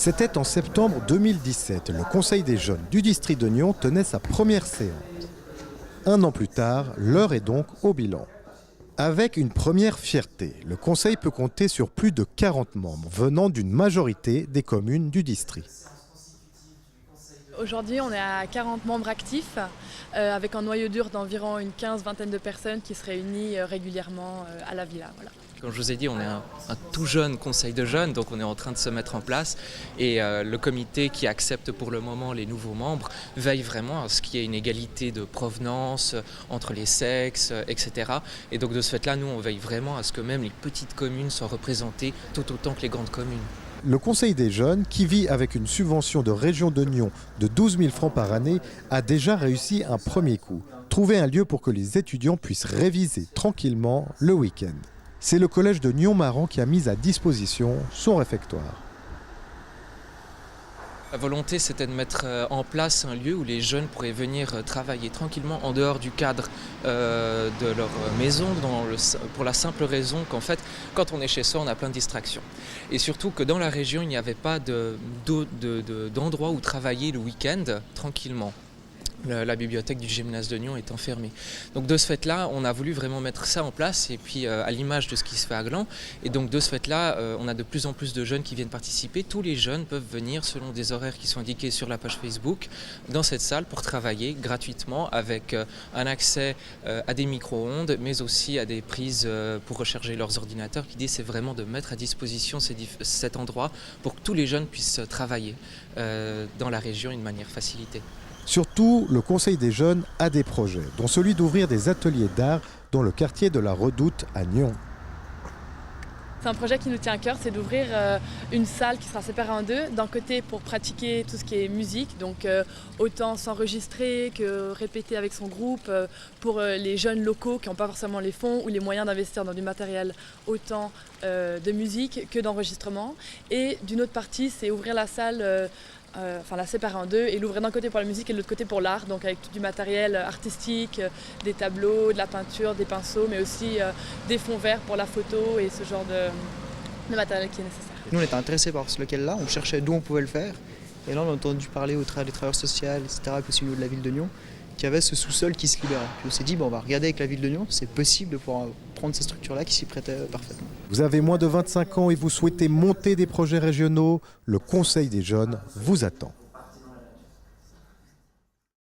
C'était en septembre 2017. Le Conseil des jeunes du district de Nyon tenait sa première séance. Un an plus tard, l'heure est donc au bilan. Avec une première fierté, le Conseil peut compter sur plus de 40 membres venant d'une majorité des communes du district. Aujourd'hui, on est à 40 membres actifs, avec un noyau dur d'environ une vingtaine de personnes qui se réunissent régulièrement à la villa. Voilà. Comme je vous ai dit, on est un tout jeune conseil de jeunes, donc on est en train de se mettre en place. Et le comité qui accepte pour le moment les nouveaux membres veille vraiment à ce qu'il y ait une égalité de provenance entre les sexes, etc. Et donc de ce fait-là, nous, on veille vraiment à ce que même les petites communes soient représentées tout autant que les grandes communes. Le Conseil des jeunes, qui vit avec une subvention de région de Nyon de 12 000 francs par année, a déjà réussi un premier coup. Trouver un lieu pour que les étudiants puissent réviser tranquillement le week-end. C'est le collège de Nyon-Marans qui a mis à disposition son réfectoire. La volonté, c'était de mettre en place un lieu où les jeunes pourraient venir travailler tranquillement en dehors du cadre de leur maison, pour la simple raison qu'en fait, quand on est chez soi, on a plein de distractions. Et surtout que dans la région, il n'y avait pas d'endroit où travailler le week-end tranquillement. La bibliothèque du gymnase de Nyon étant fermée. Donc de ce fait-là, on a voulu vraiment mettre ça en place et puis à l'image de ce qui se fait à Gland. Et donc de ce fait-là, on a de plus en plus de jeunes qui viennent participer. Tous les jeunes peuvent venir selon des horaires qui sont indiqués sur la page Facebook dans cette salle pour travailler gratuitement avec un accès à des micro-ondes mais aussi à des prises pour recharger leurs ordinateurs. L'idée, c'est vraiment de mettre à disposition cet endroit pour que tous les jeunes puissent travailler dans la région d'une manière facilitée. Surtout, le Conseil des jeunes a des projets, dont celui d'ouvrir des ateliers d'art dans le quartier de la Redoute à Nyon. C'est un projet qui nous tient à cœur, c'est d'ouvrir une salle qui sera séparée en deux. D'un côté pour pratiquer tout ce qui est musique, donc autant s'enregistrer que répéter avec son groupe. Pour les jeunes locaux qui n'ont pas forcément les fonds ou les moyens d'investir dans du matériel, autant de musique que d'enregistrement. Et d'une autre partie, c'est ouvrir la salle, la séparer en deux et l'ouvrir d'un côté pour la musique et de l'autre côté pour l'art, donc avec tout du matériel artistique, des tableaux, de la peinture, des pinceaux, mais aussi des fonds verts pour la photo et ce genre de matériel qui est nécessaire. Nous, on était intéressés par ce local-là, on cherchait d'où on pouvait le faire. Et là, on a entendu parler des travailleurs sociaux, etc., et puis aussi au niveau de la ville de Nyon, qu'il y avait ce sous-sol qui se libérait. Puis on s'est dit, on va regarder avec la ville de Nyon, c'est possible de pouvoir prendre ces structures-là qui s'y prêtaient parfaitement. Vous avez moins de 25 ans et vous souhaitez monter des projets régionaux, le Conseil des jeunes vous attend.